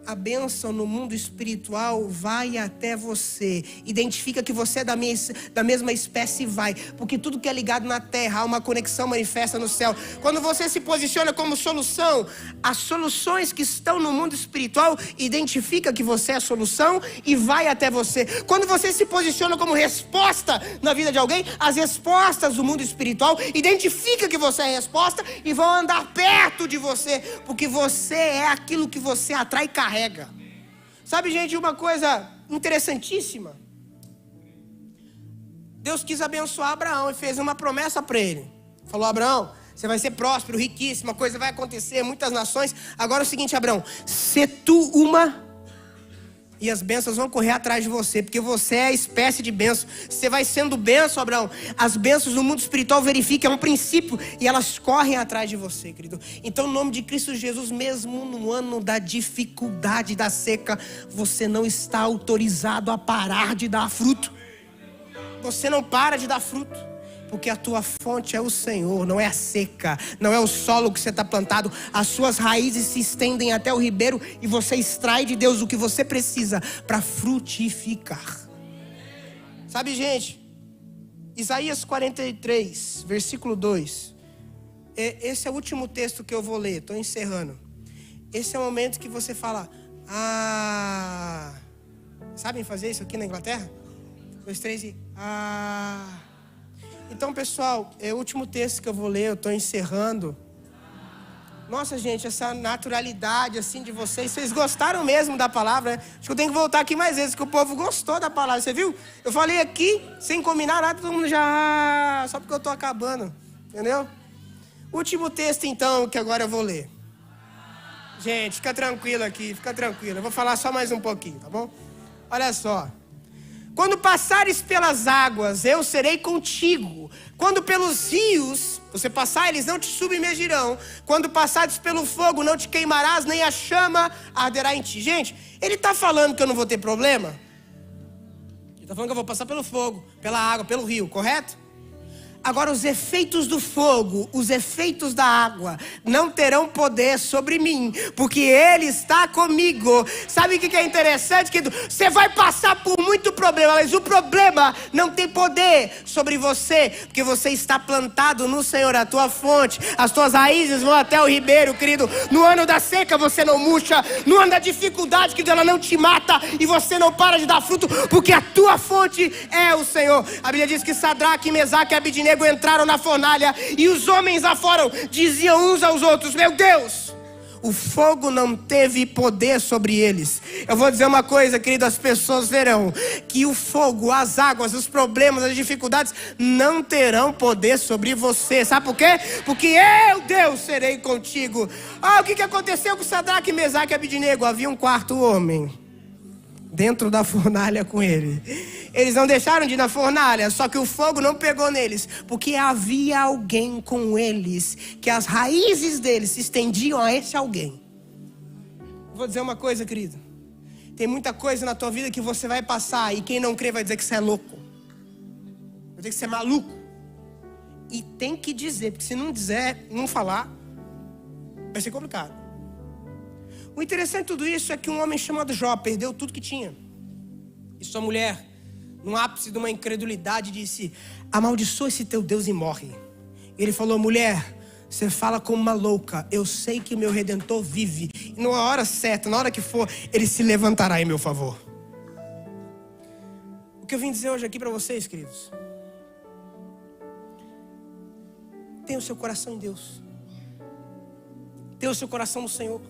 a bênção no mundo espiritual vai até você. Identifica que você é da mesma espécie e vai. Porque tudo que é ligado na terra, há uma conexão manifesta no céu. Quando você se posiciona como solução, as soluções que estão no mundo espiritual, identifica que você é a solução e vai até você. Quando você se posiciona como resposta na vida de alguém, as respostas do mundo espiritual, identifica que você é a resposta e vão andar perto de você. Porque você é aquilo que você atrai e carrega. Sabe, gente, uma coisa interessantíssima. Deus quis abençoar Abraão e fez uma promessa para ele. Falou: Abraão, você vai ser próspero, riquíssimo, a coisa vai acontecer, muitas nações. Agora é o seguinte, Abraão, se tu uma... E as bênçãos vão correr atrás de você, porque você é a espécie de bênção. Você vai sendo bênção, Abraão. As bênçãos no mundo espiritual verificam, é um princípio, e elas correm atrás de você, querido. Então, no nome de Cristo Jesus, mesmo no ano da dificuldade, da seca, você não está autorizado a parar de dar fruto. Você não para de dar fruto. Porque a tua fonte é o Senhor, não é a seca, não é o solo que você está plantado. As suas raízes se estendem até o ribeiro e você extrai de Deus o que você precisa para frutificar. Sabe, gente, Isaías 43, versículo 2. Esse é o último texto que eu vou ler, estou encerrando. Esse é o momento que você fala: ah... Sabem fazer isso aqui na Inglaterra? 2, 3 e... ah... Então, pessoal, é o último texto que eu vou ler, eu estou encerrando. Nossa, gente, essa naturalidade assim de vocês gostaram mesmo da palavra, né? Acho que eu tenho que voltar aqui mais vezes, que o povo gostou da palavra, você viu? Eu falei aqui, sem combinar nada, todo mundo já... Só porque eu estou acabando, entendeu? Último texto, então, que agora eu vou ler. Gente, fica tranquilo aqui, fica tranquilo. Eu vou falar só mais um pouquinho, tá bom? Olha só. Quando passares pelas águas, eu serei contigo. Quando pelos rios você passar, eles não te submergirão. Quando passares pelo fogo, não te queimarás, nem a chama arderá em ti. Gente, ele está falando que eu não vou ter problema? Ele está falando que eu vou passar pelo fogo, pela água, pelo rio, correto? Agora os efeitos do fogo, os efeitos da água não terão poder sobre mim, porque Ele está comigo. Sabe o que é interessante, querido? Você vai passar por muito problema, mas o problema não tem poder sobre você, porque você está plantado no Senhor, a tua fonte, as tuas raízes vão até o ribeiro, querido. No ano da seca você não murcha, no ano da dificuldade, querido, ela não te mata e você não para de dar fruto, porque a tua fonte é o Senhor. A Bíblia diz que Sadraque, Mesaque e Abidnego entraram na fornalha e os homens lá fora diziam uns aos outros: meu Deus, o fogo não teve poder sobre eles. Eu vou dizer uma coisa, querido, as pessoas verão que o fogo, as águas, os problemas, as dificuldades não terão poder sobre você. Sabe por quê? Porque eu, Deus, serei contigo. O que aconteceu com Sadraque, Mesaque e Abidnego? Havia um quarto homem dentro da fornalha com ele. Eles não deixaram de ir na fornalha, só que o fogo não pegou neles, porque havia alguém com eles, que as raízes deles se estendiam a esse alguém. Vou dizer uma coisa, querido. Tem muita coisa na tua vida que você vai passar, e quem não crê vai dizer que você é louco, vai dizer que você é maluco. E tem que dizer, porque se não dizer, não falar, vai ser complicado. O interessante de tudo isso é que um homem chamado Jó perdeu tudo que tinha. E sua mulher, no ápice de uma incredulidade, disse: amaldiçoa esse teu Deus e morre. E ele falou: mulher, você fala como uma louca. Eu sei que meu Redentor vive. E na hora certa, na hora que for, ele se levantará em meu favor. O que eu vim dizer hoje aqui para vocês, queridos: tenha o seu coração em Deus. Tenha o seu coração no Senhor.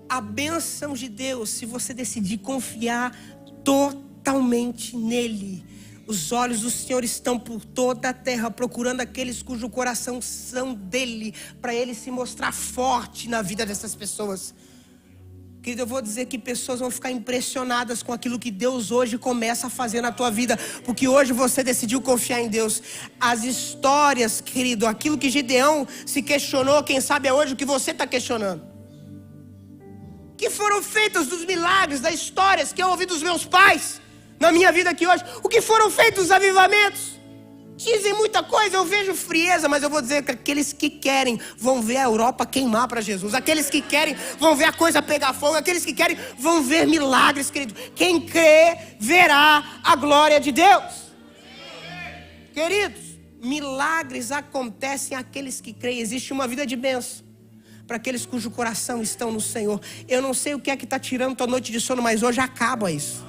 A bênção de Deus, se você decidir confiar totalmente nele. Os olhos do Senhor estão por toda a terra, procurando aqueles cujo coração são dele, para ele se mostrar forte na vida dessas pessoas. Querido, eu vou dizer que pessoas vão ficar impressionadas com aquilo que Deus hoje começa a fazer na tua vida, porque hoje você decidiu confiar em Deus. As histórias, querido, aquilo que Gideão se questionou, quem sabe é hoje o que você está questionando. Que foram feitos dos milagres, das histórias que eu ouvi dos meus pais na minha vida aqui hoje. O que foram feitos os avivamentos? Dizem muita coisa, eu vejo frieza, mas eu vou dizer que aqueles que querem vão ver a Europa queimar para Jesus. Aqueles que querem vão ver a coisa pegar fogo. Aqueles que querem vão ver milagres, querido. Quem crê verá a glória de Deus. Queridos, milagres acontecem àqueles que creem. Existe uma vida de bênção para aqueles cujo coração estão no Senhor. Eu não sei o que é que está tirando tua noite de sono, mas hoje acaba isso.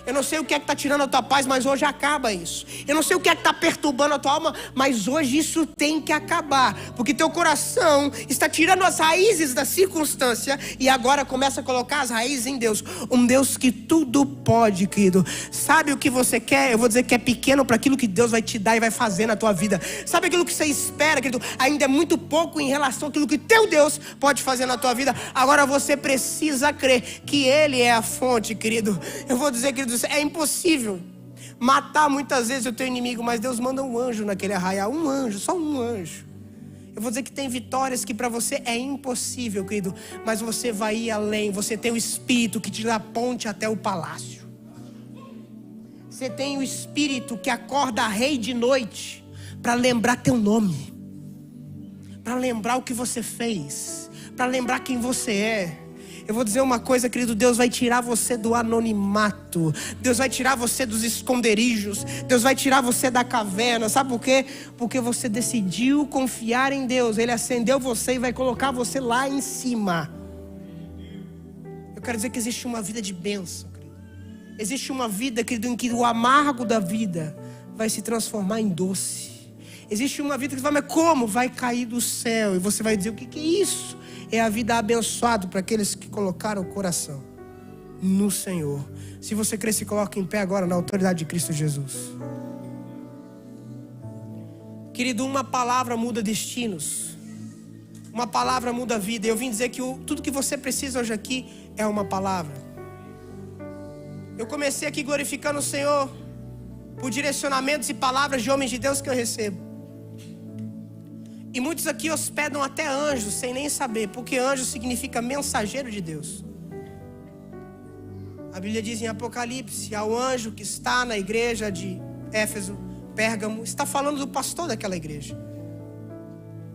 Eu não sei o que é que está tirando a tua paz, mas hoje acaba isso. Eu não sei o que é que está perturbando a tua alma, mas hoje isso tem que acabar. Porque teu coração está tirando as raízes da circunstância e agora começa a colocar as raízes em Deus. Um Deus que tudo pode, querido. Sabe o que você quer? Eu vou dizer que é pequeno para aquilo que Deus vai te dar e vai fazer na tua vida. Sabe aquilo que você espera, querido? Ainda é muito pouco em relação àquilo que teu Deus pode fazer na tua vida. Agora você precisa crer que Ele é a fonte, querido. Eu vou dizer, querido, é impossível matar muitas vezes o teu inimigo, mas Deus manda um anjo naquele arraial, um anjo, só um anjo. Eu vou dizer que tem vitórias que para você é impossível, querido, mas você vai ir além. Você tem o Espírito que te dá ponte até o palácio. Você tem o Espírito que acorda rei de noite para lembrar teu nome, para lembrar o que você fez, para lembrar quem você é. Eu vou dizer uma coisa, querido, Deus vai tirar você do anonimato. Deus vai tirar você dos esconderijos. Deus vai tirar você da caverna. Sabe por quê? Porque você decidiu confiar em Deus. Ele acendeu você e vai colocar você lá em cima. Eu quero dizer que existe uma vida de bênção, querido. Existe uma vida, querido, em que o amargo da vida vai se transformar em doce. Existe uma vida que você vai, mas como? Vai cair do céu. E você vai dizer, o que é isso? É a vida abençoada para aqueles que colocaram o coração no Senhor. Se você crer, se coloca em pé agora na autoridade de Cristo Jesus. Querido, uma palavra muda destinos. Uma palavra muda a vida. Eu vim dizer que tudo que você precisa hoje aqui é uma palavra. Eu comecei aqui glorificando o Senhor por direcionamentos e palavras de homens de Deus que eu recebo. E muitos aqui hospedam até anjos sem nem saber, porque anjo significa mensageiro de Deus. A Bíblia diz em Apocalipse ao anjo que está na igreja de Éfeso: Pérgamo, está falando do pastor daquela igreja.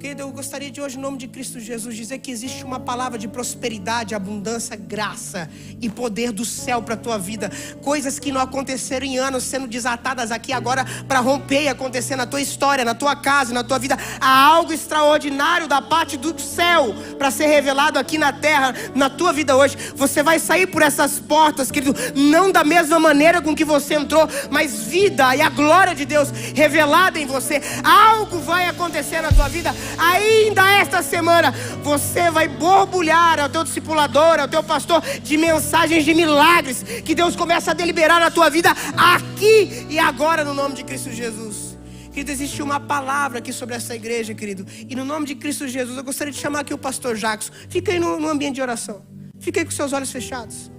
Querido, eu gostaria de hoje, em nome de Cristo Jesus, dizer que existe uma palavra de prosperidade, abundância, graça e poder do céu para a tua vida. Coisas que não aconteceram em anos sendo desatadas aqui agora para romper e acontecer na tua história, na tua casa, na tua vida. Há algo extraordinário da parte do céu para ser revelado aqui na terra, na tua vida hoje. Você vai sair por essas portas, querido, não da mesma maneira com que você entrou, mas vida e a glória de Deus revelada em você. Algo vai acontecer na tua vida. Ainda esta semana você vai borbulhar ao teu discipulador, ao teu pastor, de mensagens de milagres que Deus começa a deliberar na tua vida aqui e agora, no nome de Cristo Jesus. Querido, existe uma palavra aqui sobre essa igreja, querido, e no nome de Cristo Jesus eu gostaria de chamar aqui o pastor Jackson. Fica aí no ambiente de oração, fica aí com seus olhos fechados.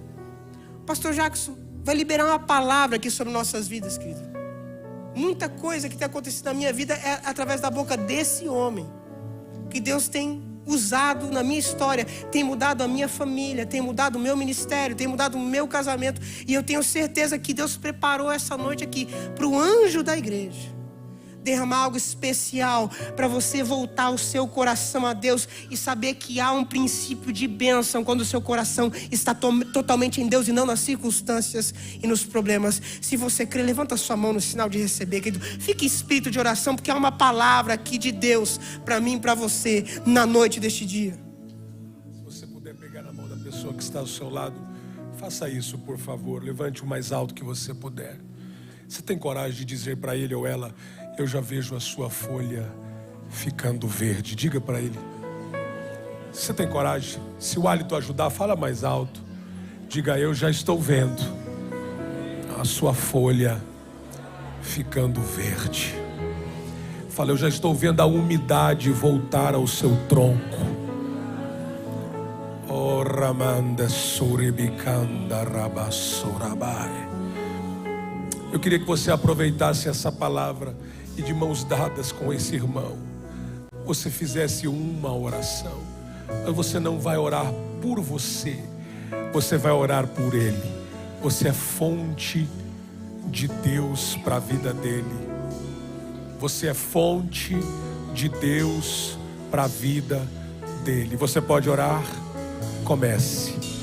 O pastor Jackson vai liberar uma palavra aqui sobre nossas vidas, querido. Muita coisa que tem acontecido na minha vida é através da boca desse homem, que Deus tem usado na minha história, tem mudado a minha família, tem mudado o meu ministério, tem mudado o meu casamento. E eu tenho certeza que Deus preparou essa noite aqui para o anjo da igreja derramar algo especial para você voltar o seu coração a Deus e saber que há um princípio de bênção quando o seu coração está totalmente em Deus e não nas circunstâncias e nos problemas. Se você crê, levanta sua mão no sinal de receber, querido. Fique em espírito de oração, porque há uma palavra aqui de Deus para mim e para você na noite deste dia. Se você puder pegar na mão da pessoa que está ao seu lado, faça isso, por favor. Levante o mais alto que você puder. Você tem coragem de dizer para ele ou ela: eu já vejo a sua folha ficando verde? Diga para ele. Você tem coragem? Se o hálito ajudar, fala mais alto. Diga: eu já estou vendo a sua folha ficando verde. Fala: eu já estou vendo a umidade voltar ao seu tronco. Oh, Ramanda Suribicanda Rabassurabai. Eu queria que você aproveitasse essa palavra e, de mãos dadas com esse irmão, você fizesse uma oração. Você não vai orar por você, você vai orar por ele. Você é fonte de Deus para a vida dele. Você é fonte de Deus para a vida dele. Você pode orar? Comece.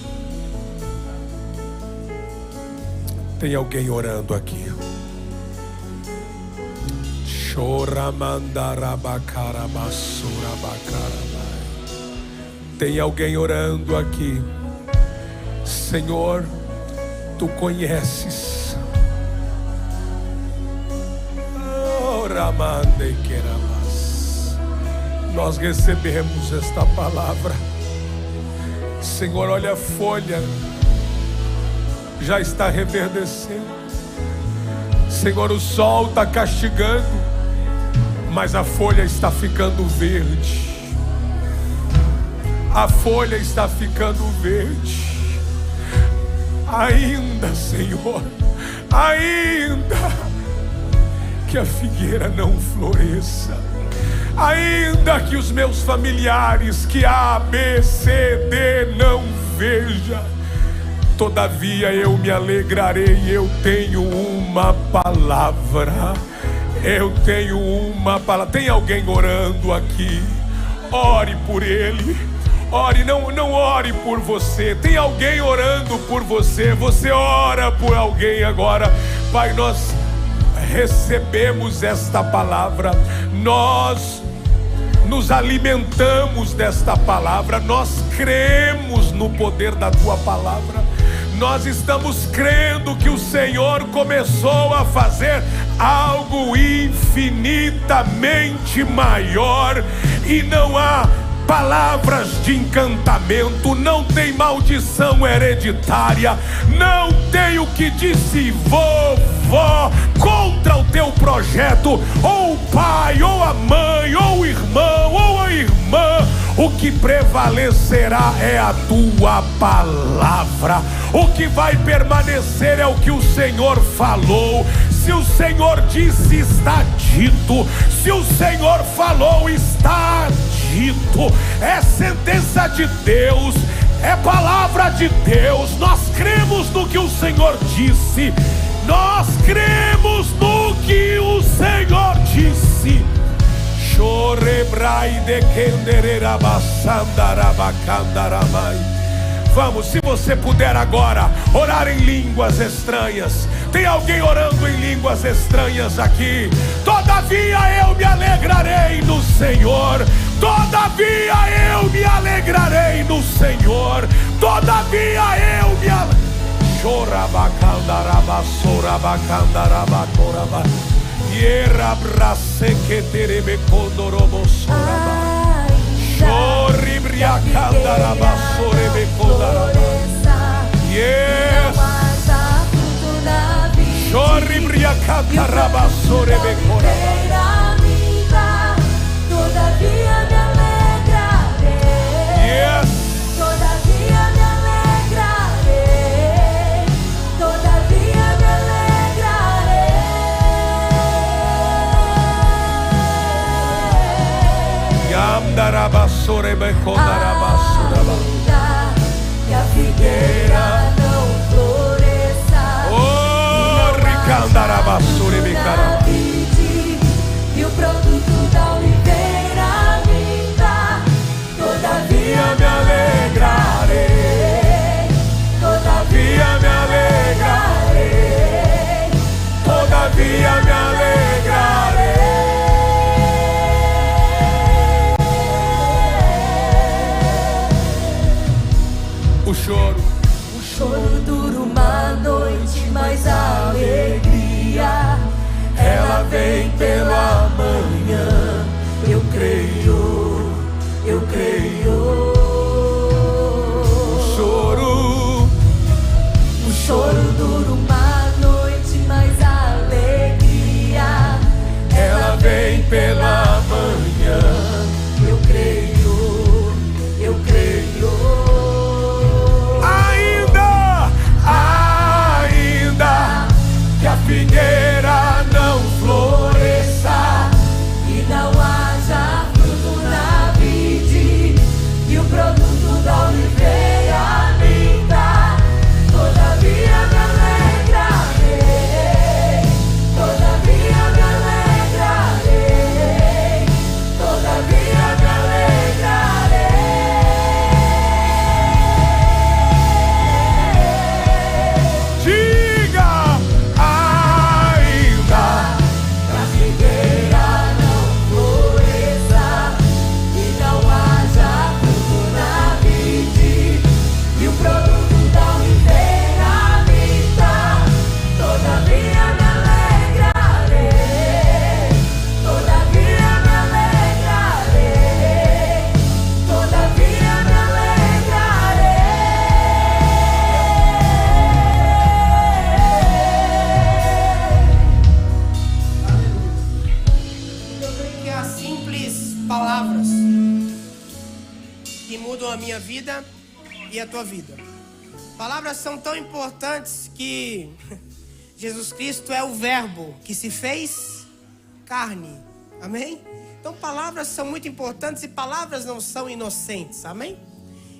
Tem alguém orando aqui. Tem alguém orando aqui. Senhor, tu conheces. Nós recebemos esta palavra. Senhor, olha a folha, já está reverdecendo. Senhor, o sol está castigando, mas a folha está ficando verde. A folha está ficando verde. Ainda, Senhor, ainda que a figueira não floresça, ainda que os meus familiares, que A, B, C, D não veja, todavia eu me alegrarei. Eu tenho uma palavra. Eu tenho uma palavra. Tem alguém orando aqui? Ore por ele. Ore, não ore por você. Tem alguém orando por você. Você ora por alguém agora. Pai, nós recebemos esta palavra. Nós nos alimentamos desta palavra. Nós cremos no poder da tua palavra. Nós estamos crendo que o Senhor começou a fazer algo infinitamente maior, e não há palavras de encantamento, não tem maldição hereditária, não tem o que disse vovó contra o teu projeto, ou o pai, ou a mãe, ou o irmão, ou a irmã. O que prevalecerá é a tua palavra. O que vai permanecer é o que o Senhor falou. Se o Senhor disse, está dito. Se o Senhor falou, está dito. É sentença de Deus, é palavra de Deus. Nós cremos no que o Senhor disse. Nós cremos no que que o Senhor disse. Chorebrai de kendererabasandarabacandarabai. Vamos, se você puder agora orar em línguas estranhas. Tem alguém orando em línguas estranhas aqui? Todavia eu me alegrarei no Senhor. Todavia eu me alegrarei no Senhor. Todavia eu me alegrarei. Chorabacandarabasorabacandarabacoraba. Yerabraseketerebekondorobosoraba. Choribriacandarabasorebecondaraba. Yes. Choribriacandarabasorebecoraba. Todavia me alegrarei. Yes. Todavia me alegrarei. Todavia me alegrarei. Yamdarabasorebecondarabasodaba. Ainda que a figueira não floresça, Ricandarabasorebecaraba. e o produto da oliveira minta, todavia me alegrarei. Todavia me alegrarei. Todavia me alegrarei. O choro Dura uma noite, mas a alegria ela vem pela manhã. Eu creio, eu creio. O choro dura uma noite, mas a alegria ela vem pela manhã. Eu creio, eu creio. ainda que a figueira não floresça E não haja fruto na vide, e o produto da oliveira minta, todavia me alegrarei. Todavia me alegrarei. Todavia me alegrarei. diga ainda Que a figueira não floresça, e não haja fruto na vide, e o produto da oliveira minta, todavia me alegrarei. Todavia me alegrarei. Todavia me Que as simples palavras que mudam a minha vida e a tua vida. Palavras são tão importantes que Jesus Cristo é o verbo que se fez carne. Amém? Então palavras são muito importantes e palavras não são inocentes. Amém?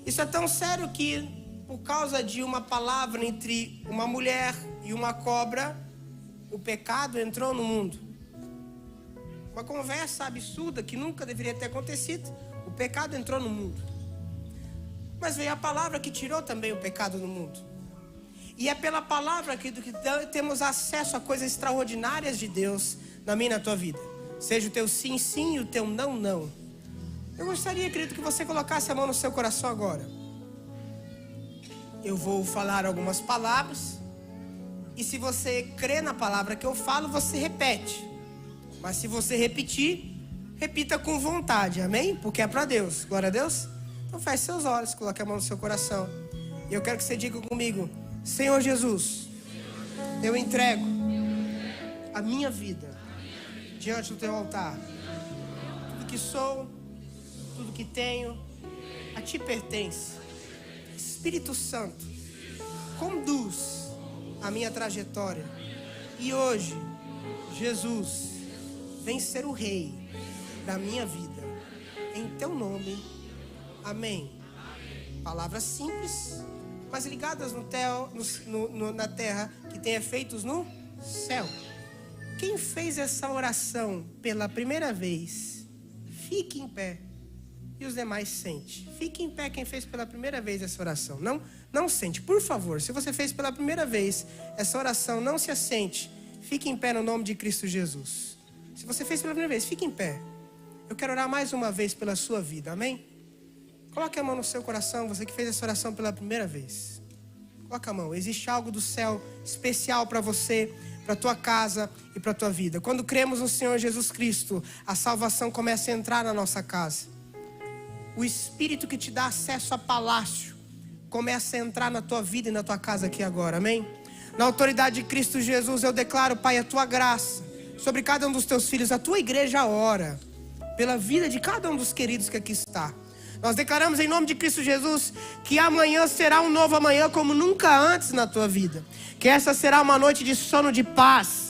Isso é tão sério que por causa de uma palavra entre uma mulher e uma cobra, o pecado entrou no mundo. Uma conversa absurda que nunca deveria ter acontecido. O pecado entrou no mundo. Mas veio a palavra que tirou também o pecado do mundo. E é pela palavra que temos acesso a coisas extraordinárias de Deus na minha e na tua vida. Seja o teu sim, sim e o teu não, não. Eu gostaria, querido, que você colocasse a mão no seu coração agora. Eu vou falar algumas palavras. E se você crê na palavra que eu falo, você repete. Mas se você repetir, repita com vontade, amém? Porque é para Deus, glória a Deus. Então feche seus olhos, coloque a mão no seu coração. E eu quero que você diga comigo: Senhor Jesus, eu entrego a minha vida diante do teu altar. Tudo que sou, tudo que tenho, a ti pertence. Espírito Santo, conduz a minha trajetória. E hoje, Jesus, vem ser o rei da minha vida. Em teu nome, amém. Palavras simples, mas ligadas na terra, que tem efeitos no céu. Quem fez essa oração pela primeira vez, fique em pé. E os demais sente. Fique em pé quem fez pela primeira vez essa oração. Não sente, por favor. Se você fez pela primeira vez essa oração, não se assente. Fique em pé no nome de Cristo Jesus. Se você fez pela primeira vez, fique em pé. Eu quero orar mais uma vez pela sua vida, amém? Coloque a mão no seu coração, você que fez essa oração pela primeira vez. Coloque a mão. Existe algo do céu especial para você, para a tua casa e para a tua vida. Quando cremos no Senhor Jesus Cristo, a salvação começa a entrar na nossa casa. O Espírito que te dá acesso a palácio começa a entrar na tua vida e na tua casa aqui agora, amém? Na autoridade de Cristo Jesus, eu declaro, Pai, a tua graça sobre cada um dos teus filhos. A tua igreja ora pela vida de cada um dos queridos que aqui está. Nós declaramos em nome de Cristo Jesus que amanhã será um novo amanhã como nunca antes na tua vida. Que essa será uma noite de sono de paz.